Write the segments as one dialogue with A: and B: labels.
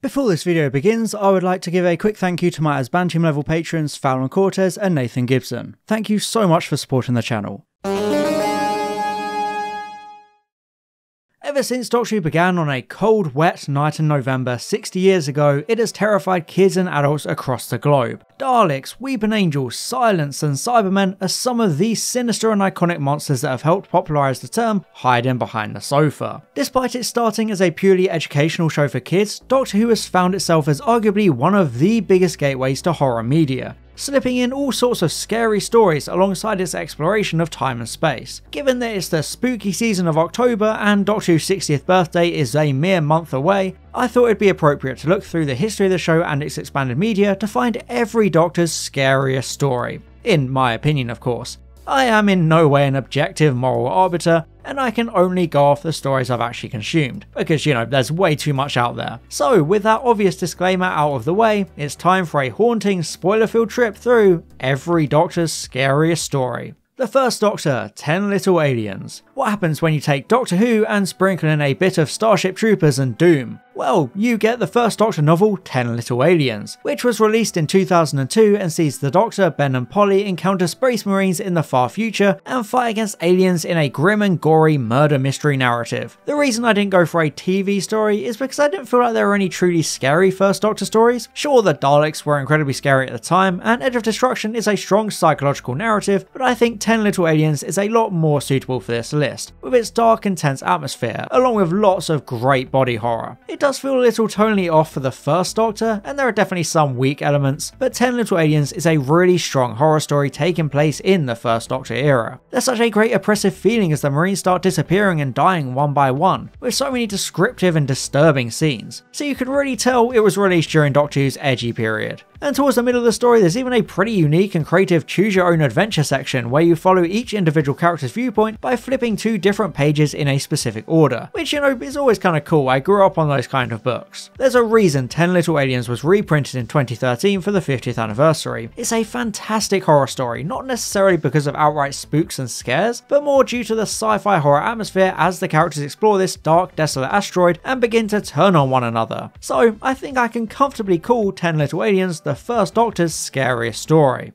A: Before this video begins, I would like to give a quick thank you to my Asbantium level patrons Fallon Cortez and Nathan Gibson. Thank you so much for supporting the channel. Ever since Doctor Who began on a cold, wet night in November 60 years ago, it has terrified kids and adults across the globe. Daleks, Weeping Angels, Silence and Cybermen are some of the sinister and iconic monsters that have helped popularise the term hiding behind the sofa. Despite it starting as a purely educational show for kids, Doctor Who has found itself as arguably one of the biggest gateways to horror media, slipping in all sorts of scary stories alongside its exploration of time and space. Given that it's the spooky season of October and Doctor Who's 60th birthday is a mere month away, I thought it'd be appropriate to look through the history of the show and its expanded media to find every Doctor's scariest story. In my opinion, of course. I am in no way an objective moral arbiter, and I can only go off the stories I've actually consumed, because there's way too much out there. So with that obvious disclaimer out of the way, it's time for a haunting, spoiler-filled trip through every Doctor's scariest story. The first Doctor, 10 Little Aliens. What happens when you take Doctor Who and sprinkle in a bit of Starship Troopers and Doom? Well, you get the first Doctor novel, 10 Little Aliens, which was released in 2002 and sees the Doctor, Ben and Polly encounter Space Marines in the far future and fight against aliens in a grim and gory murder mystery narrative. The reason I didn't go for a TV story is because I didn't feel like there were any truly scary first Doctor stories. Sure, the Daleks were incredibly scary at the time, and Edge of Destruction is a strong psychological narrative, but I think 10 Little Aliens is a lot more suitable for this list, with its dark, intense atmosphere, along with lots of great body horror. It does feel a little tonally off for the first Doctor, and there are definitely some weak elements, but 10 Little Aliens is a really strong horror story taking place in the first Doctor era. There's such a great oppressive feeling as the Marines start disappearing and dying one by one, with so many descriptive and disturbing scenes, so you can really tell it was released during Doctor Who's edgy period. And towards the middle of the story, there's even a pretty unique and creative choose your own adventure section where you follow each individual character's viewpoint by flipping two different pages in a specific order, which is always kind of cool. I grew up on those kind of books. There's a reason 10 Little Aliens was reprinted in 2013 for the 50th anniversary. It's a fantastic horror story, not necessarily because of outright spooks and scares, but more due to the sci-fi horror atmosphere as the characters explore this dark, desolate asteroid and begin to turn on one another. So I think I can comfortably call 10 Little Aliens the first Doctor's scariest story.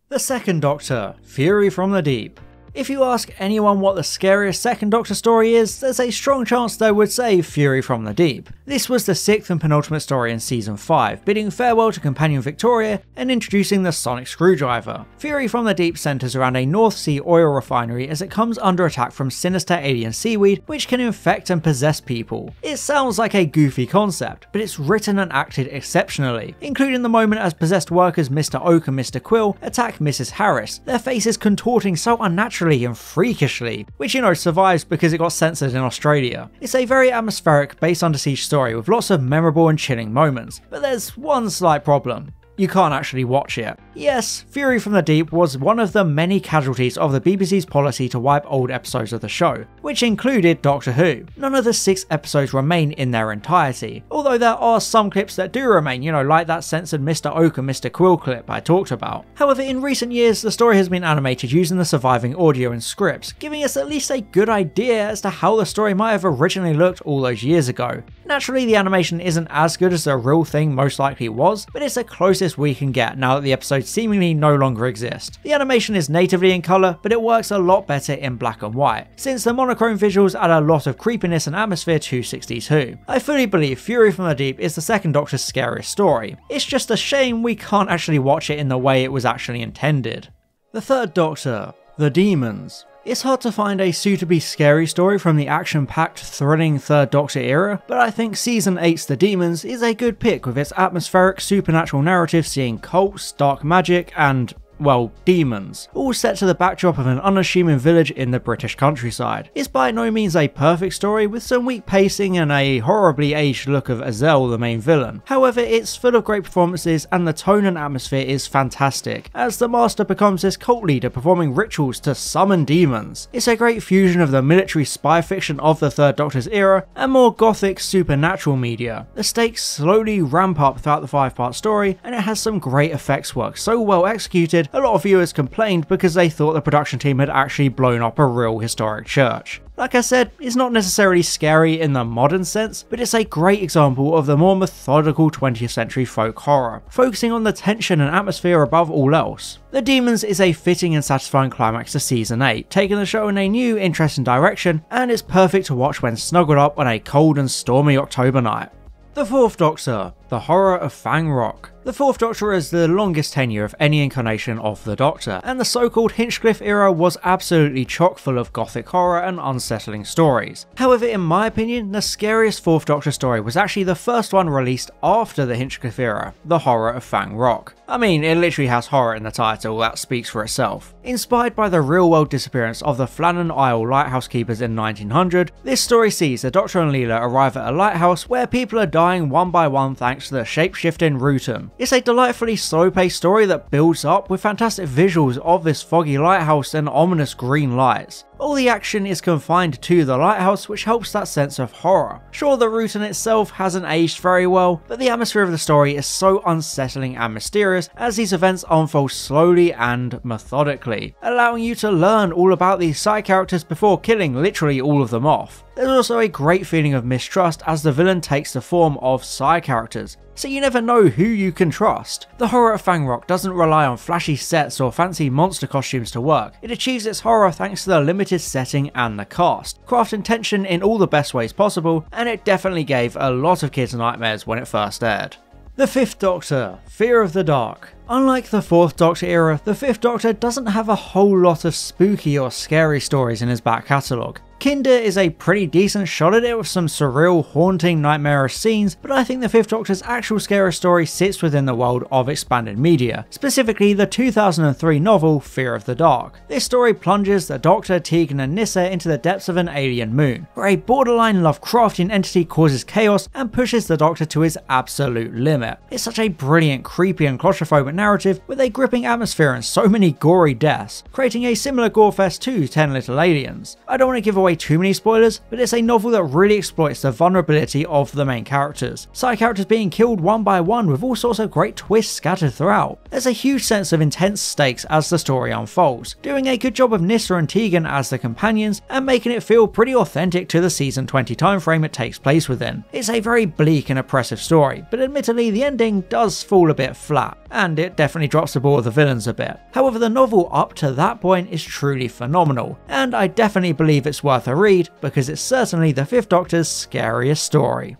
A: The second Doctor, Fury from the Deep. If you ask anyone what the scariest second Doctor story is, there's a strong chance they would say Fury from the Deep. This was the 6th and penultimate story in season 5, bidding farewell to companion Victoria and introducing the sonic screwdriver. Fury from the Deep centres around a North Sea oil refinery as it comes under attack from sinister alien seaweed which can infect and possess people. It sounds like a goofy concept, but it's written and acted exceptionally, including the moment as possessed workers Mr. Oak and Mr. Quill attack Mrs. Harris, their faces contorting so unnaturally and freakishly, which survives because it got censored in Australia. It's a very atmospheric base under siege story with lots of memorable and chilling moments, but there's one slight problem. You can't actually watch it. Yes, Fury from the Deep was one of the many casualties of the BBC's policy to wipe old episodes of the show, which included Doctor Who. None of the 6 episodes remain in their entirety, although there are some clips that do remain, like that censored Mr. Oak and Mr. Quill clip I talked about. However, in recent years, the story has been animated using the surviving audio and scripts, giving us at least a good idea as to how the story might have originally looked all those years ago. Naturally, the animation isn't as good as the real thing most likely was, but it's the closest we can get now that the episodes seemingly no longer exist. The animation is natively in colour, but it works a lot better in black and white, since the monochrome visuals add a lot of creepiness and atmosphere to 60s Who. I fully believe Fury from the Deep is the second Doctor's scariest story. It's just a shame we can't actually watch it in the way it was actually intended. The third Doctor, The Demons. It's hard to find a suitably scary story from the action-packed, thrilling third Doctor era, but I think Season 8's The Demons is a good pick with its atmospheric supernatural narrative seeing cults, dark magic, and well, demons, all set to the backdrop of an unassuming village in the British countryside. It's by no means a perfect story, with some weak pacing and a horribly aged look of Azel, the main villain. However, it's full of great performances and the tone and atmosphere is fantastic, as the Master becomes this cult leader performing rituals to summon demons. It's a great fusion of the military spy fiction of the third Doctor's era and more gothic supernatural media. The stakes slowly ramp up throughout the 5-part story, and it has some great effects work so well executed started, a lot of viewers complained because they thought the production team had actually blown up a real historic church. Like I said, it's not necessarily scary in the modern sense, but it's a great example of the more methodical 20th century folk horror, focusing on the tension and atmosphere above all else. The Demons is a fitting and satisfying climax to season 8, taking the show in a new, interesting direction, and it's perfect to watch when snuggled up on a cold and stormy October night. The Fourth Doctor, the horror of Fang Rock. The Fourth Doctor is the longest tenure of any incarnation of the Doctor, and the so-called Hinchcliffe era was absolutely chock full of gothic horror and unsettling stories. However, in my opinion, the scariest Fourth Doctor story was actually the first one released after the Hinchcliffe era, the horror of Fang Rock. I mean, it literally has horror in the title, that speaks for itself. Inspired by the real-world disappearance of the Flannan Isle lighthouse keepers in 1900, this story sees the Doctor and Leela arrive at a lighthouse where people are dying one by one thanks to the shape-shifting Rutum. It's a delightfully slow-paced story that builds up with fantastic visuals of this foggy lighthouse and ominous green lights. All the action is confined to the lighthouse, which helps that sense of horror. Sure, the Rutum itself hasn't aged very well, but the atmosphere of the story is so unsettling and mysterious as these events unfold slowly and methodically, allowing you to learn all about these side characters before killing literally all of them off. There's also a great feeling of mistrust as the villain takes the form of side characters, so you never know who you can trust. The horror of Fang Rock doesn't rely on flashy sets or fancy monster costumes to work. It achieves its horror thanks to the limited setting and the cast, crafting tension in all the best ways possible, and it definitely gave a lot of kids nightmares when it first aired. The Fifth Doctor, Fear of the Dark. Unlike the Fourth Doctor era, the Fifth Doctor doesn't have a whole lot of spooky or scary stories in his back catalogue. Kinder is a pretty decent shot at it with some surreal, haunting, nightmarish scenes, but I think the Fifth Doctor's actual scary story sits within the world of expanded media, specifically the 2003 novel Fear of the Dark. This story plunges the Doctor, Tegan and Nyssa into the depths of an alien moon, where a borderline Lovecraftian entity causes chaos and pushes the Doctor to his absolute limit. It's such a brilliant, creepy and claustrophobic narrative with a gripping atmosphere and so many gory deaths, creating a similar gorefest to 10 Little Aliens. I don't want to give away too many spoilers, but it's a novel that really exploits the vulnerability of the main characters, side characters being killed one by one with all sorts of great twists scattered throughout. There's a huge sense of intense stakes as the story unfolds, doing a good job of Nyssa and Tegan as the companions and making it feel pretty authentic to the season 20 timeframe it takes place within. It's a very bleak and oppressive story, but admittedly the ending does fall a bit flat, and it definitely drops the ball with the villains a bit. However, the novel up to that point is truly phenomenal, and I definitely believe it's worth a read because it's certainly the Fifth Doctor's scariest story.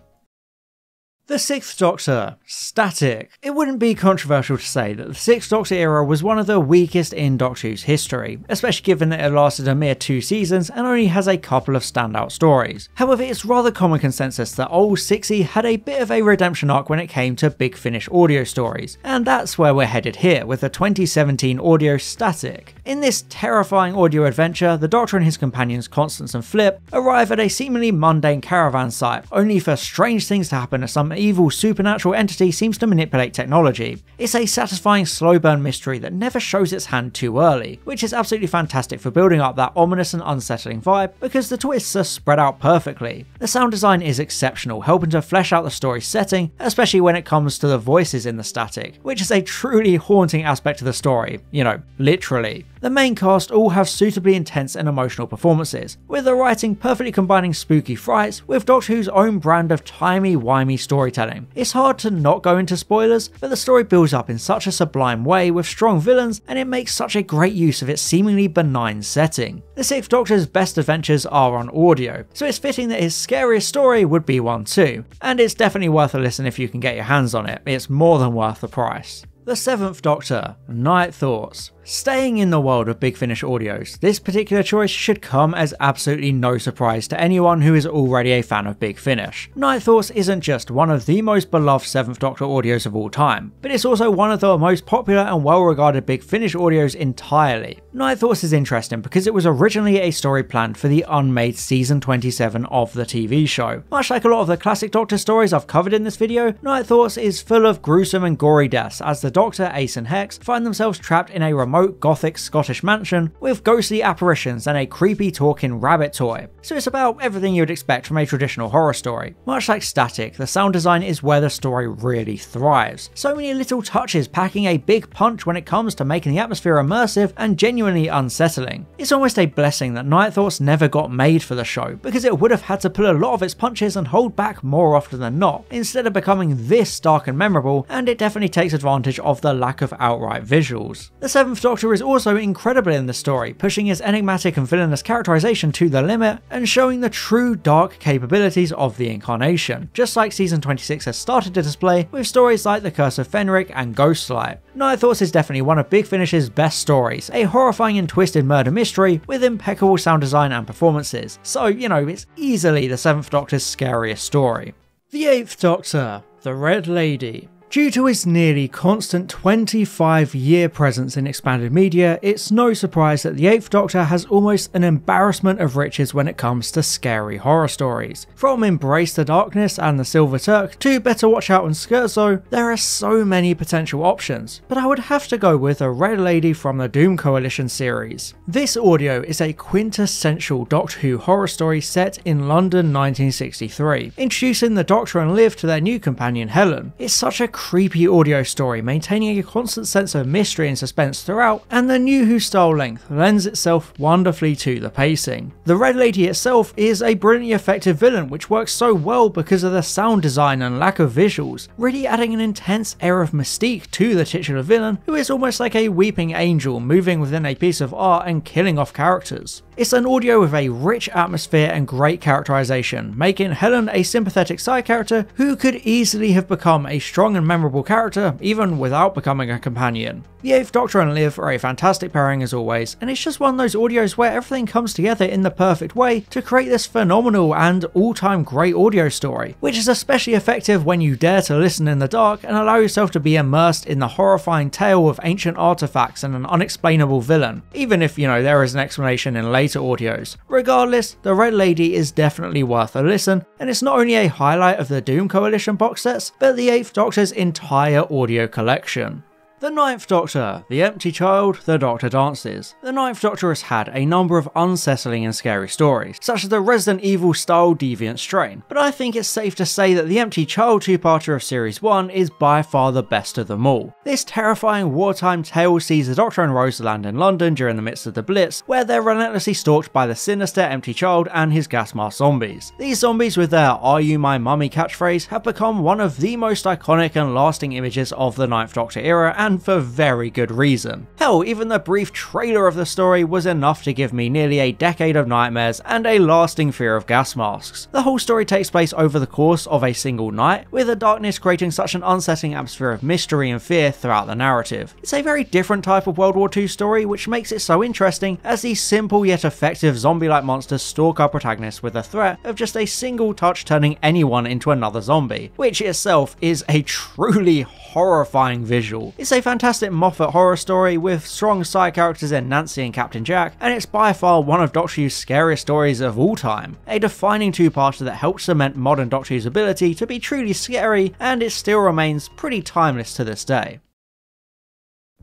A: The Sixth Doctor, Static. It wouldn't be controversial to say that the Sixth Doctor era was one of the weakest in Doctor Who's history, especially given that it lasted a mere 2 seasons and only has a couple of standout stories. However, it's rather common consensus that old Sixie had a bit of a redemption arc when it came to Big Finish audio stories, and that's where we're headed here with the 2017 audio Static. In this terrifying audio adventure, the Doctor and his companions Constance and Flip arrive at a seemingly mundane caravan site, only for strange things to happen as some evil supernatural entity seems to manipulate technology. It's a satisfying slow burn mystery that never shows its hand too early, which is absolutely fantastic for building up that ominous and unsettling vibe because the twists are spread out perfectly. The sound design is exceptional, helping to flesh out the story's setting, especially when it comes to the voices in the Static, which is a truly haunting aspect of the story, you know, literally. The main cast all have suitably intense and emotional performances, with the writing perfectly combining spooky frights with Doctor Who's own brand of timey-wimey storytelling. It's hard to not go into spoilers, but the story builds up in such a sublime way with strong villains, and it makes such a great use of its seemingly benign setting. The Sixth Doctor's best adventures are on audio, so it's fitting that his scariest story would be one too, and it's definitely worth a listen if you can get your hands on it. It's more than worth the price. The Seventh Doctor, Night Thoughts. Staying in the world of Big Finish audios, this particular choice should come as absolutely no surprise to anyone who is already a fan of Big Finish. Night Thoughts isn't just one of the most beloved 7th Doctor audios of all time, but it's also one of the most popular and well regarded Big Finish audios entirely. Night Thoughts is interesting because it was originally a story planned for the unmade season 27 of the TV show. Much like a lot of the classic Doctor stories I've covered in this video, Night Thoughts is full of gruesome and gory deaths as the Doctor, Ace and Hex find themselves trapped in a remote remote gothic Scottish mansion with ghostly apparitions and a creepy talking rabbit toy. So it's about everything you'd expect from a traditional horror story. Much like Static, the sound design is where the story really thrives. So many little touches packing a big punch when it comes to making the atmosphere immersive and genuinely unsettling. It's almost a blessing that Night Thoughts never got made for the show, because it would have had to pull a lot of its punches and hold back more often than not, instead of becoming this dark and memorable, and it definitely takes advantage of the lack of outright visuals. The Seventh Doctor is also incredible in the story, pushing his enigmatic and villainous characterization to the limit and showing the true dark capabilities of the incarnation, just like season 26 has started to display with stories like The Curse of Fenric and Ghostlight. Night Thoughts is definitely one of Big Finish's best stories, a horrifying and twisted murder mystery with impeccable sound design and performances, so you know, it's easily the Seventh Doctor's scariest story. The Eighth Doctor, the Red Lady. Due to his nearly constant 25-year presence in expanded media, it's no surprise that the Eighth Doctor has almost an embarrassment of riches when it comes to scary horror stories. From Embrace the Darkness and The Silver Turk to Better Watch Out and Scherzo, there are so many potential options, but I would have to go with a Red Lady from the Doom Coalition series. This audio is a quintessential Doctor Who horror story set in London 1963, introducing the Doctor and Liv to their new companion Helen. It's such a creepy audio story, maintaining a constant sense of mystery and suspense throughout, and the New Who style length lends itself wonderfully to the pacing. The Red Lady itself is a brilliantly effective villain which works so well because of the sound design and lack of visuals, really adding an intense air of mystique to the titular villain, who is almost like a weeping angel moving within a piece of art and killing off characters. It's an audio with a rich atmosphere and great characterization, making Helen a sympathetic side character who could easily have become a strong and memorable character even without becoming a companion. The Eighth Doctor and Liv are a fantastic pairing as always, and it's just one of those audios where everything comes together in the perfect way to create this phenomenal and all-time great audio story, which is especially effective when you dare to listen in the dark and allow yourself to be immersed in the horrifying tale of ancient artifacts and an unexplainable villain, even if, you know, there is an explanation in later audios. Regardless, the Red Lady is definitely worth a listen, and it's not only a highlight of the Doom Coalition box sets, but the Eighth Doctor's entire audio collection. The Ninth Doctor, The Empty Child, The Doctor Dances. The Ninth Doctor has had a number of unsettling and scary stories, such as the Resident Evil style Deviant Strain, but I think it's safe to say that The Empty Child two-parter of Series 1 is by far the best of them all. This terrifying wartime tale sees the Doctor and Rose land in London during the midst of the Blitz, where they're relentlessly stalked by the sinister Empty Child and his gas mask zombies. These zombies, with their "Are you my mummy" catchphrase, have become one of the most iconic and lasting images of the Ninth Doctor era, and for very good reason. Hell, even the brief trailer of the story was enough to give me nearly a decade of nightmares and a lasting fear of gas masks. The whole story takes place over the course of a single night, with the darkness creating such an unsettling atmosphere of mystery and fear throughout the narrative. It's a very different type of World War II story, which makes it so interesting, as these simple yet effective zombie-like monsters stalk our protagonist with the threat of just a single touch turning anyone into another zombie, which itself is a truly horrifying visual. It's a fantastic Moffat horror story with strong side characters in Nancy and Captain Jack, and it's by far one of Doctor Who's scariest stories of all time. A defining two-parter that helps cement modern Doctor Who's ability to be truly scary, and it still remains pretty timeless to this day.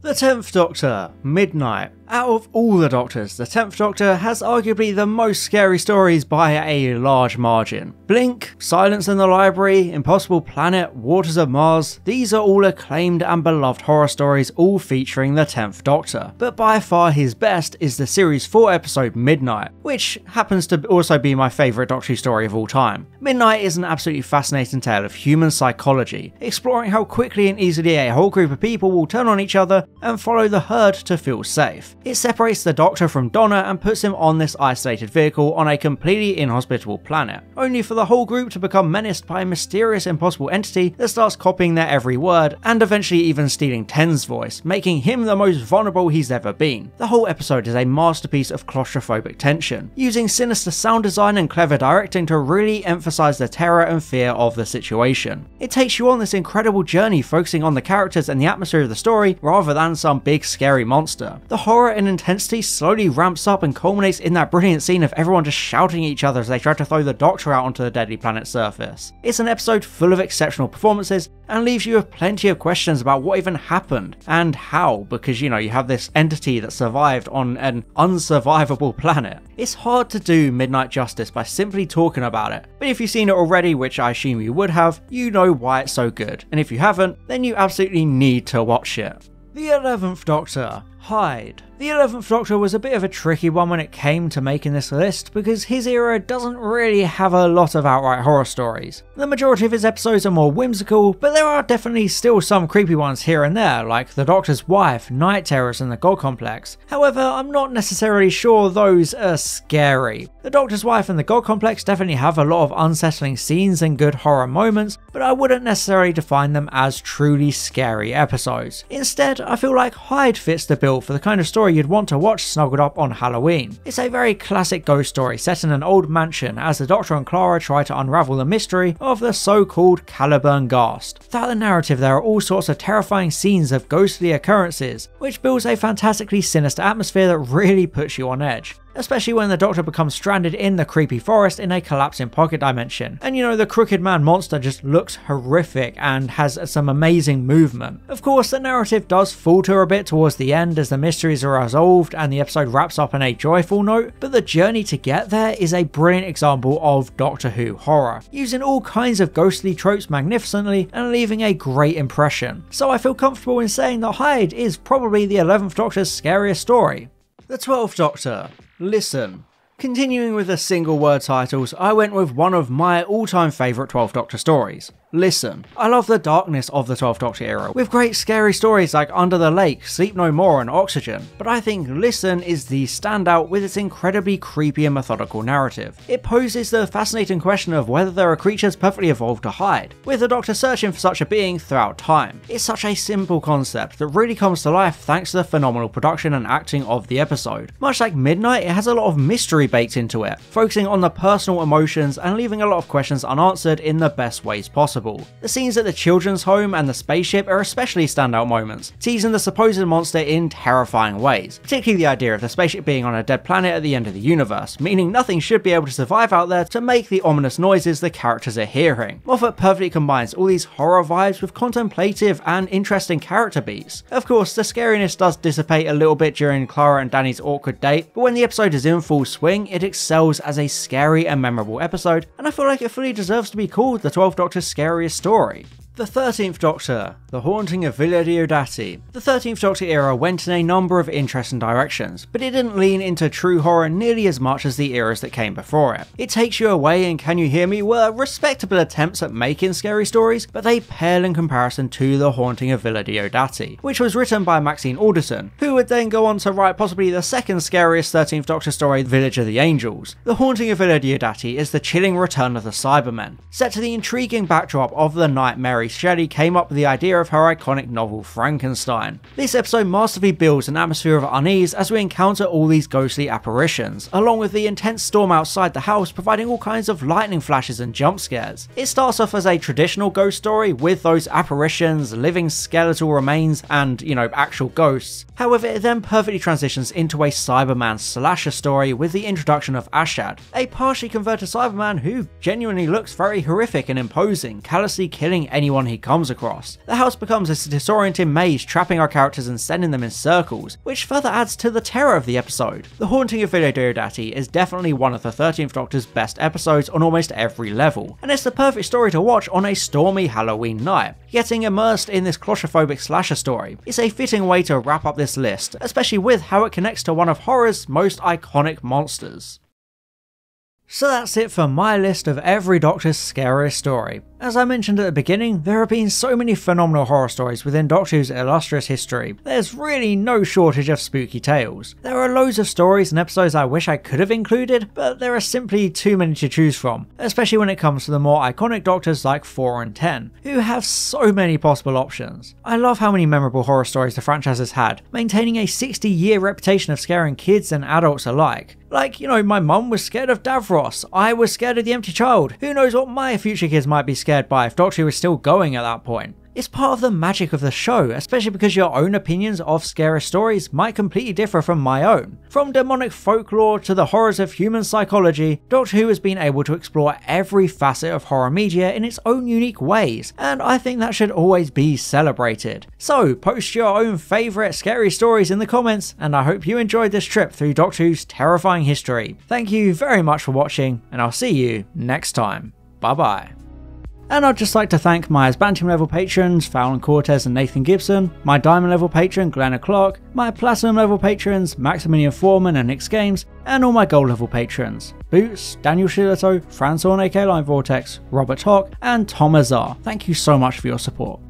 A: The 10th Doctor, Midnight. Out of all the Doctors, the 10th Doctor has arguably the most scary stories by a large margin. Blink, Silence in the Library, Impossible Planet, Waters of Mars, these are all acclaimed and beloved horror stories, all featuring the 10th Doctor. But by far his best is the series 4 episode Midnight, which happens to also be my favourite Doctor Who story of all time. Midnight is an absolutely fascinating tale of human psychology, exploring how quickly and easily a whole group of people will turn on each other and follow the herd to feel safe. It separates the Doctor from Donna and puts him on this isolated vehicle on a completely inhospitable planet, only for the whole group to become menaced by a mysterious impossible entity that starts copying their every word and eventually even stealing Ten's voice, making him the most vulnerable he's ever been. The whole episode is a masterpiece of claustrophobic tension, using sinister sound design and clever directing to really emphasize the terror and fear of the situation. It takes you on this incredible journey, focusing on the characters and the atmosphere of the story rather than some big scary monster. The horror and intensity slowly ramps up and culminates in that brilliant scene of everyone just shouting at each other as they try to throw the Doctor out onto the deadly planet's surface. It's an episode full of exceptional performances and leaves you with plenty of questions about what even happened and how, because you have this entity that survived on an unsurvivable planet. It's hard to do Midnight justice by simply talking about it, but if you've seen it already, which I assume you would have, you know why it's so good, and if you haven't, then you absolutely need to watch it. The 11th Doctor, Hyde. The 11th Doctor was a bit of a tricky one when it came to making this list because his era doesn't really have a lot of outright horror stories. The majority of his episodes are more whimsical, but there are definitely still some creepy ones here and there, like The Doctor's Wife, Night Terrors and the God Complex. However, I'm not necessarily sure those are scary. The Doctor's Wife and the God Complex definitely have a lot of unsettling scenes and good horror moments, but I wouldn't necessarily define them as truly scary episodes. Instead, I feel like Hyde fits the bill for the kind of story you'd want to watch snuggled up on Halloween. It's a very classic ghost story set in an old mansion as the Doctor and Clara try to unravel the mystery of the so-called Caliburn Ghast. Throughout the narrative there are all sorts of terrifying scenes of ghostly occurrences, which builds a fantastically sinister atmosphere that really puts you on edge. Especially when the Doctor becomes stranded in the creepy forest in a collapsing pocket dimension. And the Crooked Man monster just looks horrific and has some amazing movement. Of course, the narrative does falter a bit towards the end as the mysteries are resolved and the episode wraps up on a joyful note, but the journey to get there is a brilliant example of Doctor Who horror, using all kinds of ghostly tropes magnificently and leaving a great impression. So I feel comfortable in saying that Hyde is probably the 11th Doctor's scariest story. The 12th Doctor, Listen. Continuing with the single word titles, I went with one of my all-time favourite 12th Doctor stories, Listen. I love the darkness of the 12th Doctor era, with great scary stories like Under the Lake, Sleep No More and Oxygen, but I think Listen is the standout with its incredibly creepy and methodical narrative. It poses the fascinating question of whether there are creatures perfectly evolved to hide, with the Doctor searching for such a being throughout time. It's such a simple concept that really comes to life thanks to the phenomenal production and acting of the episode. Much like Midnight, it has a lot of mystery baked into it, focusing on the personal emotions and leaving a lot of questions unanswered in the best ways possible. The scenes at the children's home and the spaceship are especially standout moments, teasing the supposed monster in terrifying ways, particularly the idea of the spaceship being on a dead planet at the end of the universe, meaning nothing should be able to survive out there to make the ominous noises the characters are hearing. Moffat perfectly combines all these horror vibes with contemplative and interesting character beats. Of course, the scariness does dissipate a little bit during Clara and Danny's awkward date, but when the episode is in full swing, it excels as a scary and memorable episode, and I feel like it fully deserves to be called the 12th Doctor's scariest story. The 13th Doctor, The Haunting of Villa Diodati. The 13th Doctor era went in a number of interesting directions, but it didn't lean into true horror nearly as much as the eras that came before it. It Takes You Away and Can You Hear Me were respectable attempts at making scary stories, but they pale in comparison to The Haunting of Villa Diodati, which was written by Maxine Alderson, who would then go on to write possibly the second scariest 13th Doctor story, Village of the Angels. The Haunting of Villa Diodati is the chilling return of the Cybermen, set to the intriguing backdrop of the night Mary Shelley came up with the idea of her iconic novel Frankenstein. This episode masterfully builds an atmosphere of unease as we encounter all these ghostly apparitions, along with the intense storm outside the house providing all kinds of lightning flashes and jump scares. It starts off as a traditional ghost story with those apparitions, living skeletal remains and, actual ghosts. However, it then perfectly transitions into a Cyberman slasher story with the introduction of Ashad, a partially converted Cyberman who genuinely looks very horrific and imposing, callously killing anyone he comes across. The house becomes a disorienting maze, trapping our characters and sending them in circles, which further adds to the terror of the episode. The Haunting of Villa Diodati is definitely one of the 13th Doctor's best episodes on almost every level, and it's the perfect story to watch on a stormy Halloween night. Getting immersed in this claustrophobic slasher story is a fitting way to wrap up this list, especially with how it connects to one of horror's most iconic monsters. So that's it for my list of every Doctor's scariest story. As I mentioned at the beginning, there have been so many phenomenal horror stories within Doctor Who's illustrious history. There's really no shortage of spooky tales. There are loads of stories and episodes I wish I could have included, but there are simply too many to choose from, especially when it comes to the more iconic Doctors like 4 and 10, who have so many possible options. I love how many memorable horror stories the franchise has had, maintaining a 60-year reputation of scaring kids and adults alike. Like, my mum was scared of Davros, I was scared of the Empty Child, who knows what my future kids might be scared by if Doctor Who was still going at that point. It's part of the magic of the show, especially because your own opinions of scary stories might completely differ from my own. From demonic folklore to the horrors of human psychology, Doctor Who has been able to explore every facet of horror media in its own unique ways, and I think that should always be celebrated. So post your own favourite scary stories in the comments, and I hope you enjoyed this trip through Doctor Who's terrifying history. Thank you very much for watching, and I'll see you next time. Bye bye. And I'd just like to thank my Asbantium level patrons Fallon Cortez and Nathan Gibson, my Diamond level patron Glenna Clark, my Platinum level patrons Maximilian Foreman and Nix Games, and all my Gold level patrons Boots, Daniel Shillito, Franzorn aka Line Vortex, Robert Hock, and Tom Azar. Thank you so much for your support.